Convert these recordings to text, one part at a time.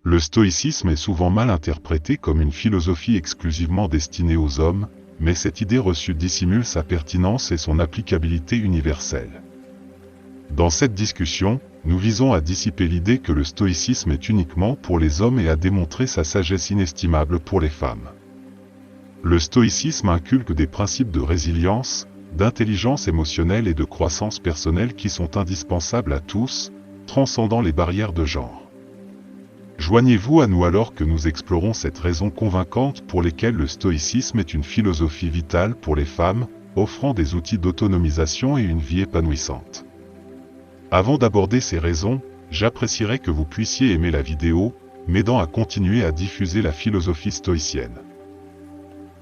Le stoïcisme est souvent mal interprété comme une philosophie exclusivement destinée aux hommes, mais cette idée reçue dissimule sa pertinence et son applicabilité universelle. Dans cette discussion, nous visons à dissiper l'idée que le stoïcisme est uniquement pour les hommes et à démontrer sa sagesse inestimable pour les femmes. Le stoïcisme inculque des principes de résilience, d'intelligence émotionnelle et de croissance personnelle qui sont indispensables à tous, transcendant les barrières de genre. Joignez-vous à nous alors que nous explorons cette raison convaincante pour lesquelles le stoïcisme est une philosophie vitale pour les femmes, offrant des outils d'autonomisation et une vie épanouissante. Avant d'aborder ces raisons, j'apprécierais que vous puissiez aimer la vidéo, m'aidant à continuer à diffuser la philosophie stoïcienne.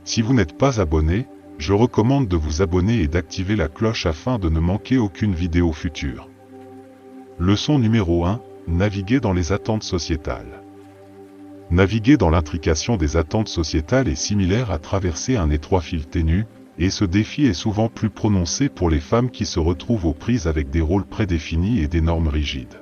Si vous n'êtes pas abonné, je recommande de vous abonner et d'activer la cloche afin de ne manquer aucune vidéo future. Leçon numéro 1. Naviguer dans les attentes sociétales. Naviguer dans l'intrication des attentes sociétales est similaire à traverser un étroit fil ténu, et ce défi est souvent plus prononcé pour les femmes qui se retrouvent aux prises avec des rôles prédéfinis et des normes rigides.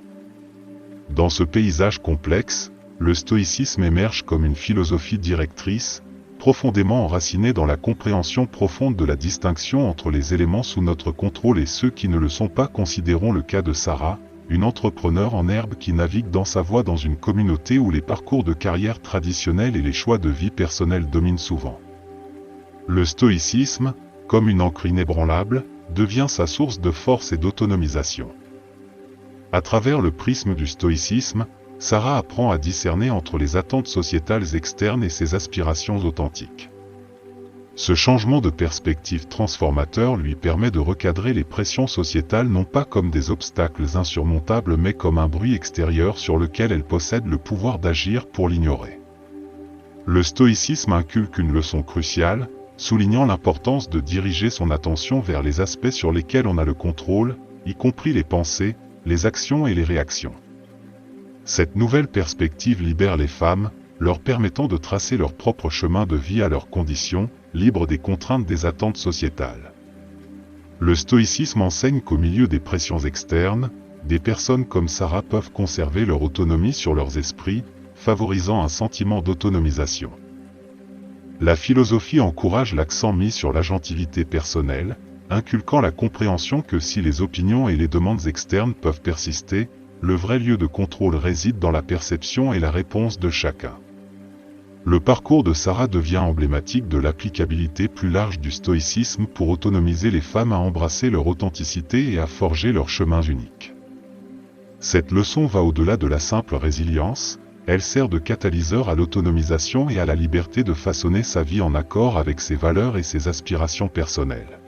Dans ce paysage complexe, le stoïcisme émerge comme une philosophie directrice, profondément enracinée dans la compréhension profonde de la distinction entre les éléments sous notre contrôle et ceux qui ne le sont pas. Considérons le cas de Sarah, une entrepreneure en herbe qui navigue dans sa voie dans une communauté où les parcours de carrière traditionnels et les choix de vie personnelle dominent souvent. Le stoïcisme, comme une ancre inébranlable, devient sa source de force et d'autonomisation. À travers le prisme du stoïcisme, Sarah apprend à discerner entre les attentes sociétales externes et ses aspirations authentiques. Ce changement de perspective transformateur lui permet de recadrer les pressions sociétales non pas comme des obstacles insurmontables mais comme un bruit extérieur sur lequel elle possède le pouvoir d'agir pour l'ignorer. Le stoïcisme inculque une leçon cruciale, soulignant l'importance de diriger son attention vers les aspects sur lesquels on a le contrôle, y compris les pensées, les actions et les réactions. Cette nouvelle perspective libère les femmes, leur permettant de tracer leur propre chemin de vie à leurs conditions, libres des contraintes des attentes sociétales. Le stoïcisme enseigne qu'au milieu des pressions externes, des personnes comme Sarah peuvent conserver leur autonomie sur leurs esprits, favorisant un sentiment d'autonomisation. La philosophie encourage l'accent mis sur l'agentivité personnelle, inculquant la compréhension que si les opinions et les demandes externes peuvent persister, le vrai lieu de contrôle réside dans la perception et la réponse de chacun. Le parcours de Sarah devient emblématique de l'applicabilité plus large du stoïcisme pour autonomiser les femmes à embrasser leur authenticité et à forger leurs chemins uniques. Cette leçon va au-delà de la simple résilience, elle sert de catalyseur à l'autonomisation et à la liberté de façonner sa vie en accord avec ses valeurs et ses aspirations personnelles.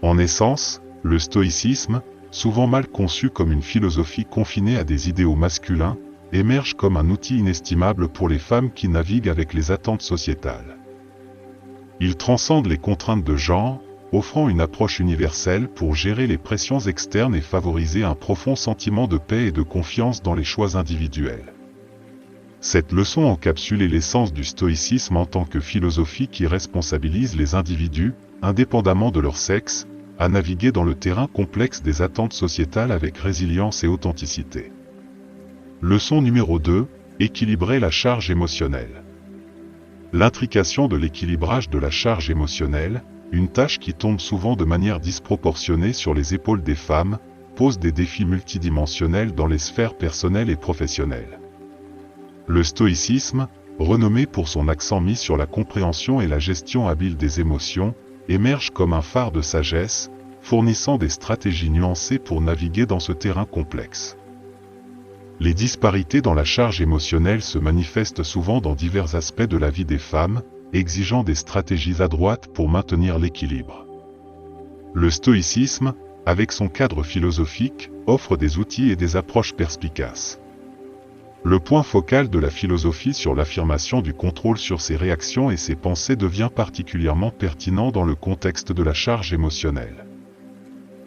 En essence, le stoïcisme, souvent mal conçu comme une philosophie confinée à des idéaux masculins, émerge comme un outil inestimable pour les femmes qui naviguent avec les attentes sociétales. Il transcende les contraintes de genre, offrant une approche universelle pour gérer les pressions externes et favoriser un profond sentiment de paix et de confiance dans les choix individuels. Cette leçon encapsule l'essence du stoïcisme en tant que philosophie qui responsabilise les individus, indépendamment de leur sexe, à naviguer dans le terrain complexe des attentes sociétales avec résilience et authenticité. Leçon numéro 2, équilibrer la charge émotionnelle. L'intrication de l'équilibrage de la charge émotionnelle, une tâche qui tombe souvent de manière disproportionnée sur les épaules des femmes, pose des défis multidimensionnels dans les sphères personnelles et professionnelles. Le stoïcisme, renommé pour son accent mis sur la compréhension et la gestion habile des émotions, émerge comme un phare de sagesse, fournissant des stratégies nuancées pour naviguer dans ce terrain complexe. Les disparités dans la charge émotionnelle se manifestent souvent dans divers aspects de la vie des femmes, exigeant des stratégies adroites pour maintenir l'équilibre. Le stoïcisme, avec son cadre philosophique, offre des outils et des approches perspicaces. Le point focal de la philosophie sur l'affirmation du contrôle sur ses réactions et ses pensées devient particulièrement pertinent dans le contexte de la charge émotionnelle.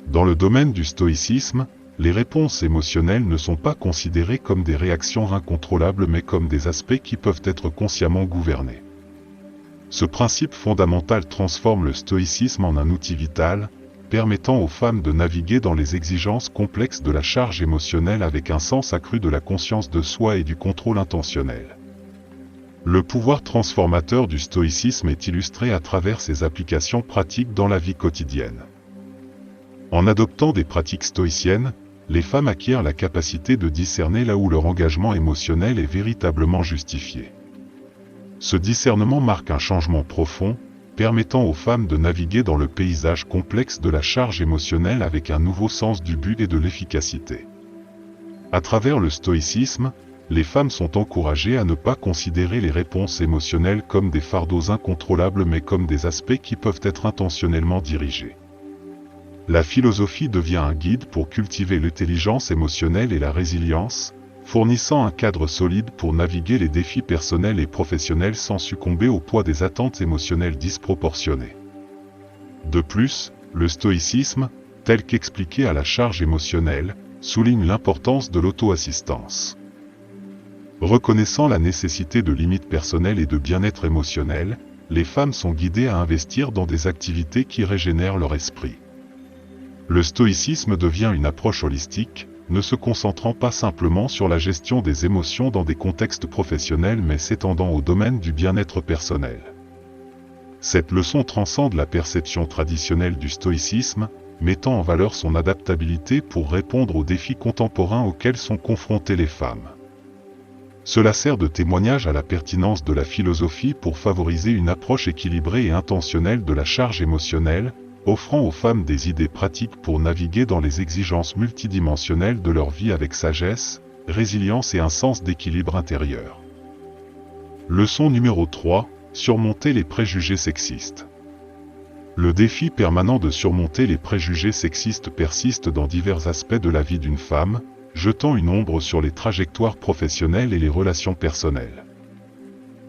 Dans le domaine du stoïcisme, les réponses émotionnelles ne sont pas considérées comme des réactions incontrôlables mais comme des aspects qui peuvent être consciemment gouvernés. Ce principe fondamental transforme le stoïcisme en un outil vital, permettant aux femmes de naviguer dans les exigences complexes de la charge émotionnelle avec un sens accru de la conscience de soi et du contrôle intentionnel. Le pouvoir transformateur du stoïcisme est illustré à travers ses applications pratiques dans la vie quotidienne. En adoptant des pratiques stoïciennes, les femmes acquièrent la capacité de discerner là où leur engagement émotionnel est véritablement justifié. Ce discernement marque un changement profond, permettant aux femmes de naviguer dans le paysage complexe de la charge émotionnelle avec un nouveau sens du but et de l'efficacité. À travers le stoïcisme, les femmes sont encouragées à ne pas considérer les réponses émotionnelles comme des fardeaux incontrôlables mais comme des aspects qui peuvent être intentionnellement dirigés. La philosophie devient un guide pour cultiver l'intelligence émotionnelle et la résilience, fournissant un cadre solide pour naviguer les défis personnels et professionnels sans succomber au poids des attentes émotionnelles disproportionnées. De plus, le stoïcisme, tel qu'expliqué à la charge émotionnelle, souligne l'importance de l'auto-assistance. Reconnaissant la nécessité de limites personnelles et de bien-être émotionnel, les femmes sont guidées à investir dans des activités qui régénèrent leur esprit. Le stoïcisme devient une approche holistique, ne se concentrant pas simplement sur la gestion des émotions dans des contextes professionnels mais s'étendant au domaine du bien-être personnel. Cette leçon transcende la perception traditionnelle du stoïcisme, mettant en valeur son adaptabilité pour répondre aux défis contemporains auxquels sont confrontées les femmes. Cela sert de témoignage à la pertinence de la philosophie pour favoriser une approche équilibrée et intentionnelle de la charge émotionnelle, offrant aux femmes des idées pratiques pour naviguer dans les exigences multidimensionnelles de leur vie avec sagesse, résilience et un sens d'équilibre intérieur. Leçon numéro 3, surmonter les préjugés sexistes. Le défi permanent de surmonter les préjugés sexistes persiste dans divers aspects de la vie d'une femme, jetant une ombre sur les trajectoires professionnelles et les relations personnelles.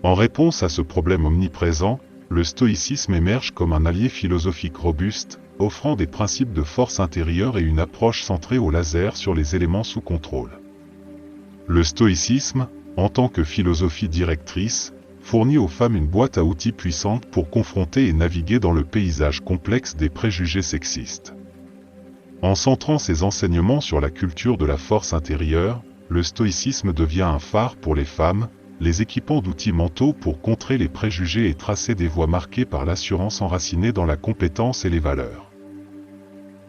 En réponse à ce problème omniprésent, le stoïcisme émerge comme un allié philosophique robuste, offrant des principes de force intérieure et une approche centrée au laser sur les éléments sous contrôle. Le stoïcisme, en tant que philosophie directrice, fournit aux femmes une boîte à outils puissante pour confronter et naviguer dans le paysage complexe des préjugés sexistes. En centrant ses enseignements sur la culture de la force intérieure, le stoïcisme devient un phare pour les femmes, les équipant d'outils mentaux pour contrer les préjugés et tracer des voies marquées par l'assurance enracinée dans la compétence et les valeurs.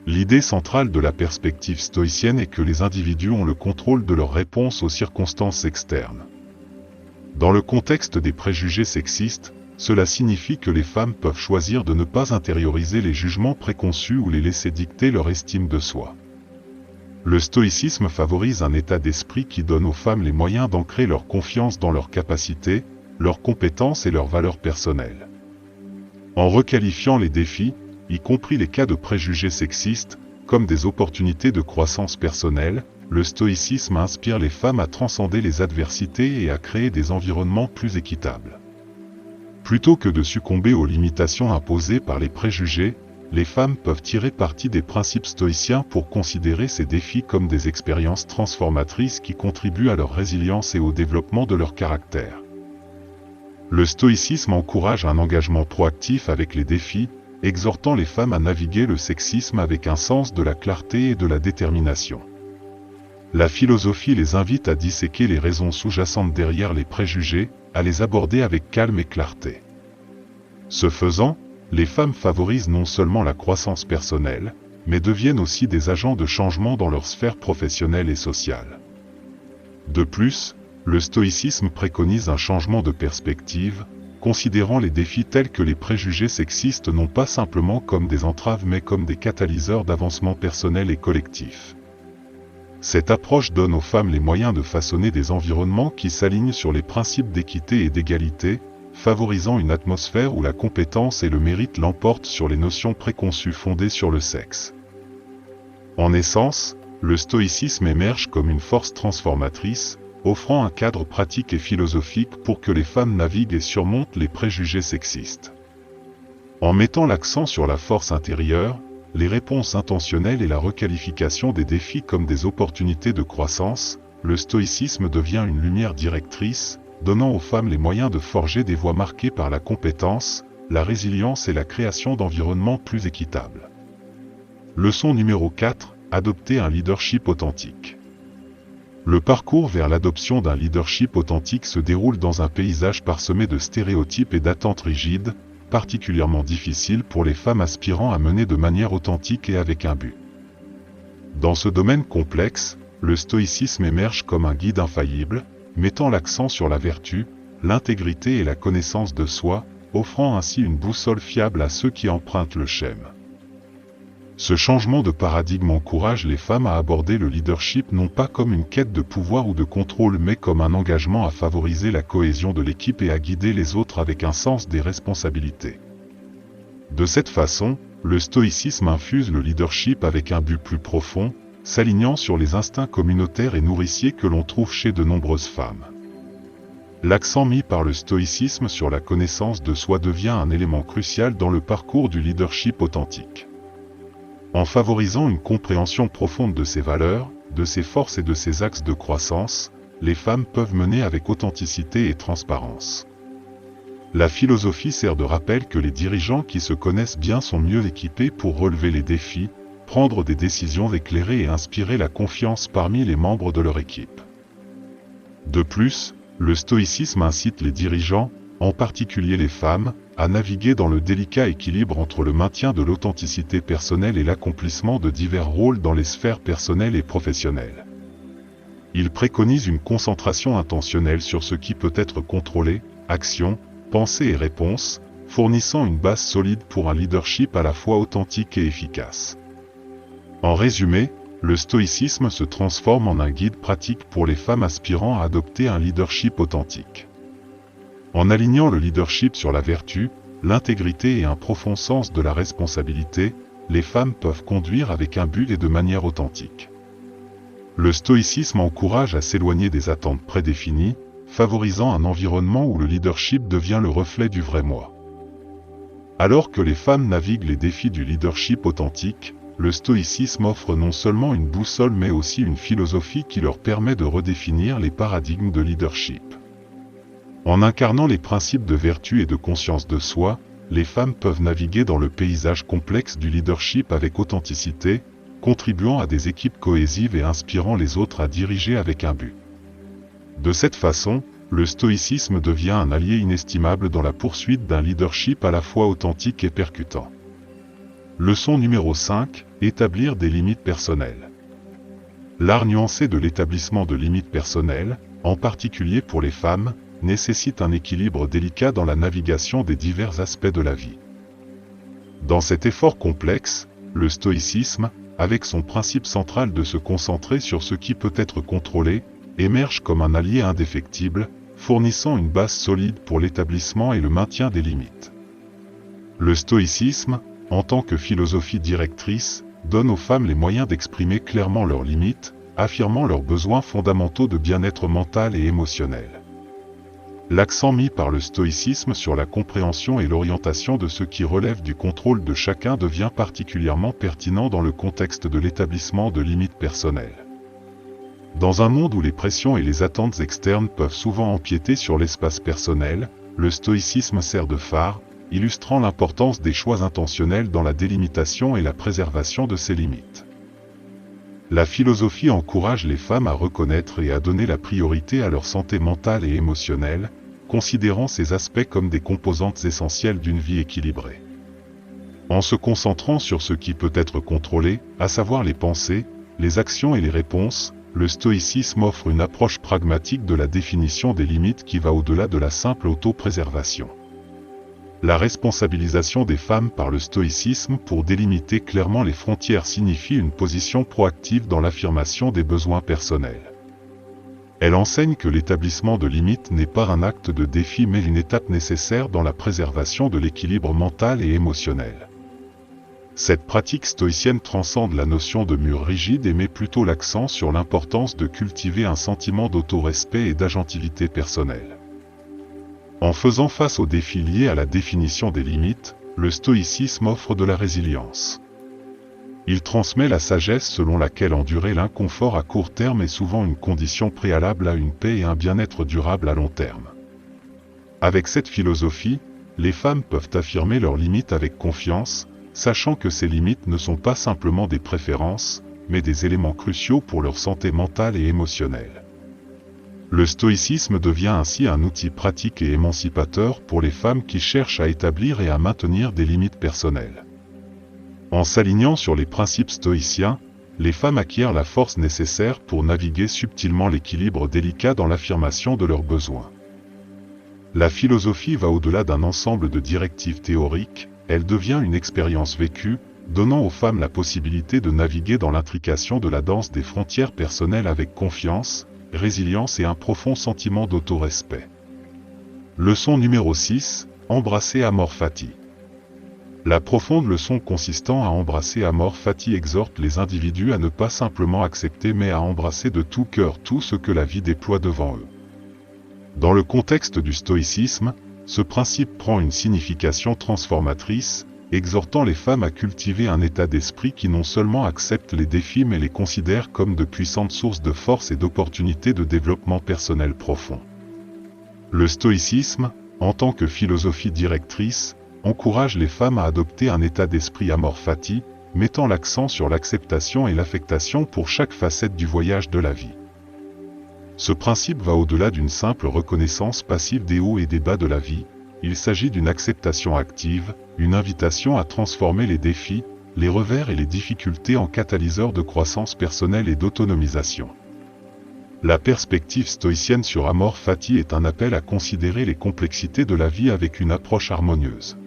L'idée centrale de la perspective stoïcienne est que les individus ont le contrôle de leur réponse aux circonstances externes. Dans le contexte des préjugés sexistes, cela signifie que les femmes peuvent choisir de ne pas intérioriser les jugements préconçus ou les laisser dicter leur estime de soi. Le stoïcisme favorise un état d'esprit qui donne aux femmes les moyens d'ancrer leur confiance dans leurs capacités, leurs compétences et leurs valeurs personnelles. En requalifiant les défis, y compris les cas de préjugés sexistes, comme des opportunités de croissance personnelle, le stoïcisme inspire les femmes à transcender les adversités et à créer des environnements plus équitables. Plutôt que de succomber aux limitations imposées par les préjugés, les femmes peuvent tirer parti des principes stoïciens pour considérer ces défis comme des expériences transformatrices qui contribuent à leur résilience et au développement de leur caractère. Le stoïcisme encourage un engagement proactif avec les défis, exhortant les femmes à naviguer le sexisme avec un sens de la clarté et de la détermination. La philosophie les invite à disséquer les raisons sous-jacentes derrière les préjugés, à les aborder avec calme et clarté. Ce faisant, les femmes favorisent non seulement la croissance personnelle, mais deviennent aussi des agents de changement dans leur sphère professionnelle et sociale. De plus, le stoïcisme préconise un changement de perspective, considérant les défis tels que les préjugés sexistes non pas simplement comme des entraves mais comme des catalyseurs d'avancement personnel et collectif. Cette approche donne aux femmes les moyens de façonner des environnements qui s'alignent sur les principes d'équité et d'égalité, favorisant une atmosphère où la compétence et le mérite l'emportent sur les notions préconçues fondées sur le sexe. En essence, le stoïcisme émerge comme une force transformatrice, offrant un cadre pratique et philosophique pour que les femmes naviguent et surmontent les préjugés sexistes. En mettant l'accent sur la force intérieure, les réponses intentionnelles et la requalification des défis comme des opportunités de croissance, le stoïcisme devient une lumière directrice, donnant aux femmes les moyens de forger des voies marquées par la compétence, la résilience et la création d'environnements plus équitables. Leçon numéro 4, adopter un leadership authentique. Le parcours vers l'adoption d'un leadership authentique se déroule dans un paysage parsemé de stéréotypes et d'attentes rigides, particulièrement difficile pour les femmes aspirant à mener de manière authentique et avec un but. Dans ce domaine complexe, le stoïcisme émerge comme un guide infaillible, mettant l'accent sur la vertu, l'intégrité et la connaissance de soi, offrant ainsi une boussole fiable à ceux qui empruntent le schème. Ce changement de paradigme encourage les femmes à aborder le leadership non pas comme une quête de pouvoir ou de contrôle mais comme un engagement à favoriser la cohésion de l'équipe et à guider les autres avec un sens des responsabilités. De cette façon, le stoïcisme infuse le leadership avec un but plus profond, s'alignant sur les instincts communautaires et nourriciers que l'on trouve chez de nombreuses femmes. L'accent mis par le stoïcisme sur la connaissance de soi devient un élément crucial dans le parcours du leadership authentique. En favorisant une compréhension profonde de ses valeurs, de ses forces et de ses axes de croissance, les femmes peuvent mener avec authenticité et transparence. La philosophie sert de rappel que les dirigeants qui se connaissent bien sont mieux équipés pour relever les défis, prendre des décisions éclairées et inspirer la confiance parmi les membres de leur équipe. De plus, le stoïcisme incite les dirigeants, en particulier les femmes, à naviguer dans le délicat équilibre entre le maintien de l'authenticité personnelle et l'accomplissement de divers rôles dans les sphères personnelles et professionnelles. Il préconise une concentration intentionnelle sur ce qui peut être contrôlé, action, pensée et réponse, fournissant une base solide pour un leadership à la fois authentique et efficace. En résumé, le stoïcisme se transforme en un guide pratique pour les femmes aspirant à adopter un leadership authentique. En alignant le leadership sur la vertu, l'intégrité et un profond sens de la responsabilité, les femmes peuvent conduire avec un but et de manière authentique. Le stoïcisme encourage à s'éloigner des attentes prédéfinies, favorisant un environnement où le leadership devient le reflet du vrai moi. Alors que les femmes naviguent les défis du leadership authentique, le stoïcisme offre non seulement une boussole mais aussi une philosophie qui leur permet de redéfinir les paradigmes de leadership. En incarnant les principes de vertu et de conscience de soi, les femmes peuvent naviguer dans le paysage complexe du leadership avec authenticité, contribuant à des équipes cohésives et inspirant les autres à diriger avec un but. De cette façon, le stoïcisme devient un allié inestimable dans la poursuite d'un leadership à la fois authentique et percutant. Leçon numéro 5, établir des limites personnelles. L'art nuancé de l'établissement de limites personnelles, en particulier pour les femmes, nécessite un équilibre délicat dans la navigation des divers aspects de la vie. Dans cet effort complexe, le stoïcisme, avec son principe central de se concentrer sur ce qui peut être contrôlé, émerge comme un allié indéfectible, fournissant une base solide pour l'établissement et le maintien des limites. Le stoïcisme, en tant que philosophie directrice, donne aux femmes les moyens d'exprimer clairement leurs limites, affirmant leurs besoins fondamentaux de bien-être mental et émotionnel. L'accent mis par le stoïcisme sur la compréhension et l'orientation de ce qui relève du contrôle de chacun devient particulièrement pertinent dans le contexte de l'établissement de limites personnelles. Dans un monde où les pressions et les attentes externes peuvent souvent empiéter sur l'espace personnel, le stoïcisme sert de phare, illustrant l'importance des choix intentionnels dans la délimitation et la préservation de ces limites. La philosophie encourage les femmes à reconnaître et à donner la priorité à leur santé mentale et émotionnelle, considérant ces aspects comme des composantes essentielles d'une vie équilibrée. En se concentrant sur ce qui peut être contrôlé, à savoir les pensées, les actions et les réponses, le stoïcisme offre une approche pragmatique de la définition des limites qui va au-delà de la simple autopréservation. La responsabilisation des femmes par le stoïcisme pour délimiter clairement les frontières signifie une position proactive dans l'affirmation des besoins personnels. Elle enseigne que l'établissement de limites n'est pas un acte de défi mais une étape nécessaire dans la préservation de l'équilibre mental et émotionnel. Cette pratique stoïcienne transcende la notion de mur rigide et met plutôt l'accent sur l'importance de cultiver un sentiment d'autorespect et d'agentivité personnelle. En faisant face aux défis liés à la définition des limites, le stoïcisme offre de la résilience. Il transmet la sagesse selon laquelle endurer l'inconfort à court terme est souvent une condition préalable à une paix et un bien-être durable à long terme. Avec cette philosophie, les femmes peuvent affirmer leurs limites avec confiance, sachant que ces limites ne sont pas simplement des préférences, mais des éléments cruciaux pour leur santé mentale et émotionnelle. Le stoïcisme devient ainsi un outil pratique et émancipateur pour les femmes qui cherchent à établir et à maintenir des limites personnelles. En s'alignant sur les principes stoïciens, les femmes acquièrent la force nécessaire pour naviguer subtilement l'équilibre délicat dans l'affirmation de leurs besoins. La philosophie va au-delà d'un ensemble de directives théoriques, elle devient une expérience vécue, donnant aux femmes la possibilité de naviguer dans l'intrication de la danse des frontières personnelles avec confiance, résilience et un profond sentiment d'autorespect. Leçon numéro 6, embrasser Amor Fati. La profonde leçon consistant à embrasser Amor Fati exhorte les individus à ne pas simplement accepter mais à embrasser de tout cœur tout ce que la vie déploie devant eux. Dans le contexte du stoïcisme, ce principe prend une signification transformatrice, exhortant les femmes à cultiver un état d'esprit qui non seulement accepte les défis mais les considère comme de puissantes sources de force et d'opportunités de développement personnel profond. Le stoïcisme, en tant que philosophie directrice, encourage les femmes à adopter un état d'esprit Amor Fati, mettant l'accent sur l'acceptation et l'affectation pour chaque facette du voyage de la vie. Ce principe va au-delà d'une simple reconnaissance passive des hauts et des bas de la vie, il s'agit d'une acceptation active, une invitation à transformer les défis, les revers et les difficultés en catalyseurs de croissance personnelle et d'autonomisation. La perspective stoïcienne sur Amor Fati est un appel à considérer les complexités de la vie avec une approche harmonieuse.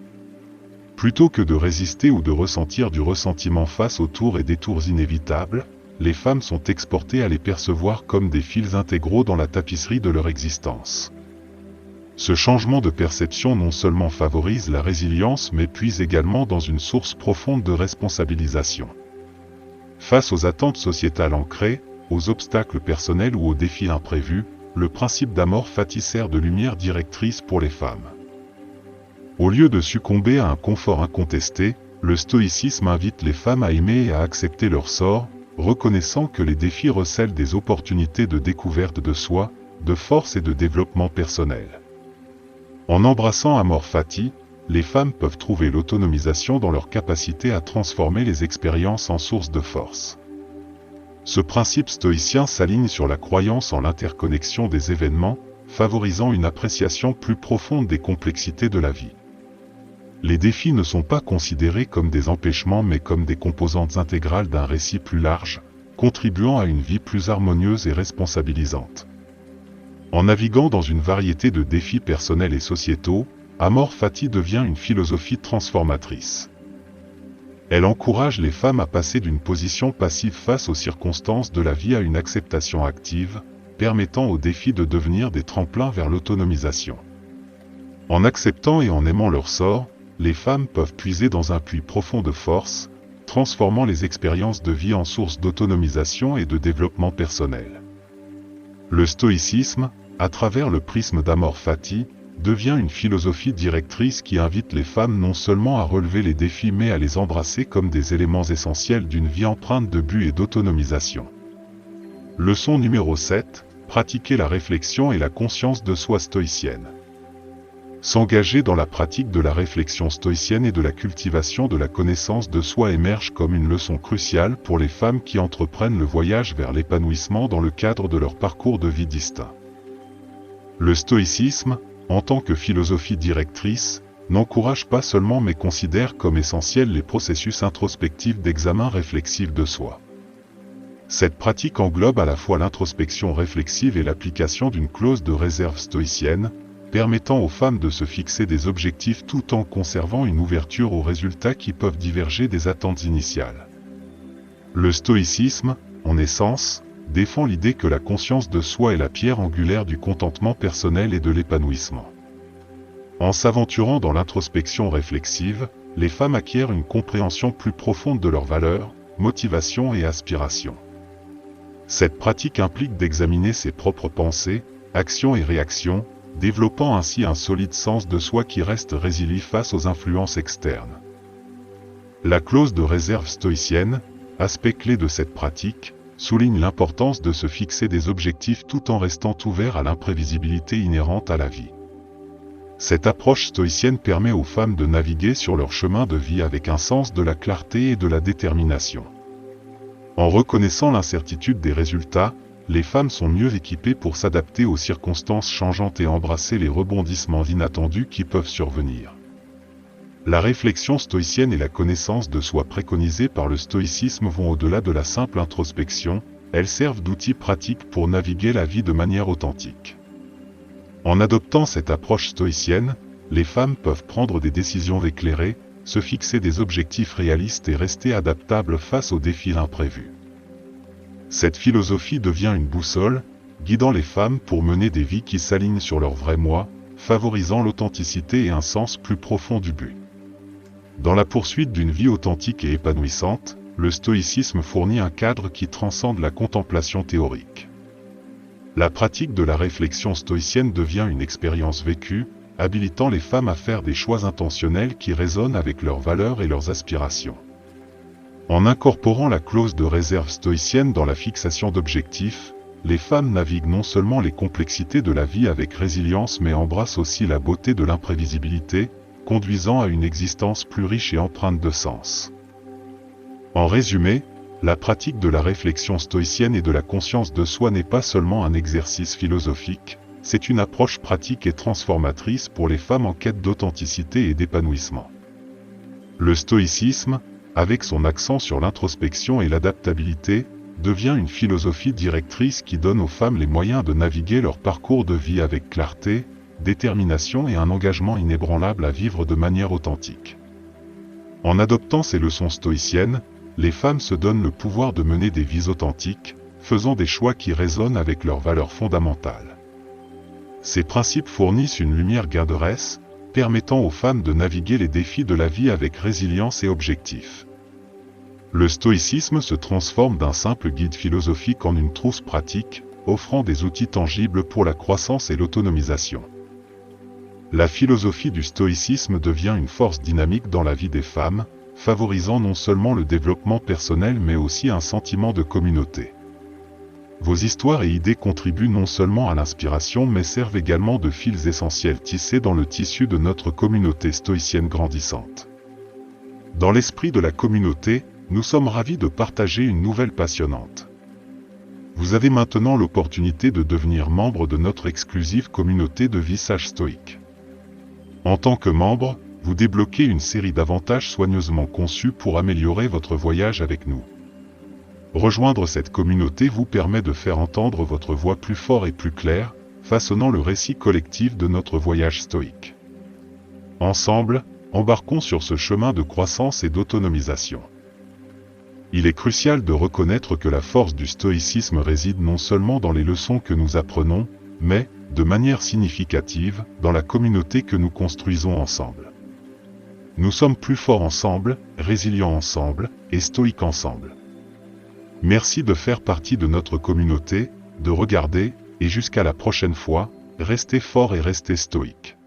Plutôt que de résister ou de ressentir du ressentiment face aux tours et détours inévitables, les femmes sont exhortées à les percevoir comme des fils intégraux dans la tapisserie de leur existence. Ce changement de perception non seulement favorise la résilience mais puise également dans une source profonde de responsabilisation. Face aux attentes sociétales ancrées, aux obstacles personnels ou aux défis imprévus, le principe d'Amor Fati sert de lumière directrice pour les femmes. Au lieu de succomber à un confort incontesté, le stoïcisme invite les femmes à aimer et à accepter leur sort, reconnaissant que les défis recèlent des opportunités de découverte de soi, de force et de développement personnel. En embrassant Amor Fati, les femmes peuvent trouver l'autonomisation dans leur capacité à transformer les expériences en source de force. Ce principe stoïcien s'aligne sur la croyance en l'interconnexion des événements, favorisant une appréciation plus profonde des complexités de la vie. Les défis ne sont pas considérés comme des empêchements mais comme des composantes intégrales d'un récit plus large, contribuant à une vie plus harmonieuse et responsabilisante. En naviguant dans une variété de défis personnels et sociétaux, Amor Fati devient une philosophie transformatrice. Elle encourage les femmes à passer d'une position passive face aux circonstances de la vie à une acceptation active, permettant aux défis de devenir des tremplins vers l'autonomisation. En acceptant et en aimant leur sort, les femmes peuvent puiser dans un puits profond de force, transformant les expériences de vie en source d'autonomisation et de développement personnel. Le stoïcisme, à travers le prisme d'Amor Fati, devient une philosophie directrice qui invite les femmes non seulement à relever les défis mais à les embrasser comme des éléments essentiels d'une vie empreinte de but et d'autonomisation. Leçon numéro 7, pratiquer la réflexion et la conscience de soi stoïcienne. S'engager dans la pratique de la réflexion stoïcienne et de la cultivation de la connaissance de soi émerge comme une leçon cruciale pour les femmes qui entreprennent le voyage vers l'épanouissement dans le cadre de leur parcours de vie distinct. Le stoïcisme, en tant que philosophie directrice, n'encourage pas seulement mais considère comme essentiels les processus introspectifs d'examen réflexif de soi. Cette pratique englobe à la fois l'introspection réflexive et l'application d'une clause de réserve stoïcienne, permettant aux femmes de se fixer des objectifs tout en conservant une ouverture aux résultats qui peuvent diverger des attentes initiales. Le stoïcisme, en essence, défend l'idée que la conscience de soi est la pierre angulaire du contentement personnel et de l'épanouissement. En s'aventurant dans l'introspection réflexive, les femmes acquièrent une compréhension plus profonde de leurs valeurs, motivations et aspirations. Cette pratique implique d'examiner ses propres pensées, actions et réactions, développant ainsi un solide sens de soi qui reste résilient face aux influences externes. La clause de réserve stoïcienne, aspect clé de cette pratique, souligne l'importance de se fixer des objectifs tout en restant ouvert à l'imprévisibilité inhérente à la vie. Cette approche stoïcienne permet aux femmes de naviguer sur leur chemin de vie avec un sens de la clarté et de la détermination. En reconnaissant l'incertitude des résultats, les femmes sont mieux équipées pour s'adapter aux circonstances changeantes et embrasser les rebondissements inattendus qui peuvent survenir. La réflexion stoïcienne et la connaissance de soi préconisée par le stoïcisme vont au-delà de la simple introspection, elles servent d'outils pratiques pour naviguer la vie de manière authentique. En adoptant cette approche stoïcienne, les femmes peuvent prendre des décisions éclairées, se fixer des objectifs réalistes et rester adaptables face aux défis imprévus. Cette philosophie devient une boussole, guidant les femmes pour mener des vies qui s'alignent sur leur vrai moi, favorisant l'authenticité et un sens plus profond du but. Dans la poursuite d'une vie authentique et épanouissante, le stoïcisme fournit un cadre qui transcende la contemplation théorique. La pratique de la réflexion stoïcienne devient une expérience vécue, habilitant les femmes à faire des choix intentionnels qui résonnent avec leurs valeurs et leurs aspirations. En incorporant la clause de réserve stoïcienne dans la fixation d'objectifs, les femmes naviguent non seulement les complexités de la vie avec résilience mais embrassent aussi la beauté de l'imprévisibilité, conduisant à une existence plus riche et empreinte de sens. En résumé, la pratique de la réflexion stoïcienne et de la conscience de soi n'est pas seulement un exercice philosophique, c'est une approche pratique et transformatrice pour les femmes en quête d'authenticité et d'épanouissement. Le stoïcisme, avec son accent sur l'introspection et l'adaptabilité, devient une philosophie directrice qui donne aux femmes les moyens de naviguer leur parcours de vie avec clarté, détermination et un engagement inébranlable à vivre de manière authentique. En adoptant ces leçons stoïciennes, les femmes se donnent le pouvoir de mener des vies authentiques, faisant des choix qui résonnent avec leurs valeurs fondamentales. Ces principes fournissent une lumière guideresse, permettant aux femmes de naviguer les défis de la vie avec résilience et objectif. Le stoïcisme se transforme d'un simple guide philosophique en une trousse pratique, offrant des outils tangibles pour la croissance et l'autonomisation. La philosophie du stoïcisme devient une force dynamique dans la vie des femmes, favorisant non seulement le développement personnel mais aussi un sentiment de communauté. Vos histoires et idées contribuent non seulement à l'inspiration mais servent également de fils essentiels tissés dans le tissu de notre communauté stoïcienne grandissante. Dans l'esprit de la communauté, nous sommes ravis de partager une nouvelle passionnante. Vous avez maintenant l'opportunité de devenir membre de notre exclusive communauté de Visage Stoïque. En tant que membre, vous débloquez une série d'avantages soigneusement conçus pour améliorer votre voyage avec nous. Rejoindre cette communauté vous permet de faire entendre votre voix plus fort et plus clair, façonnant le récit collectif de notre voyage stoïque. Ensemble, embarquons sur ce chemin de croissance et d'autonomisation. Il est crucial de reconnaître que la force du stoïcisme réside non seulement dans les leçons que nous apprenons, mais, de manière significative, dans la communauté que nous construisons ensemble. Nous sommes plus forts ensemble, résilients ensemble, et stoïques ensemble. Merci de faire partie de notre communauté, de regarder, et jusqu'à la prochaine fois, restez forts et restez stoïques.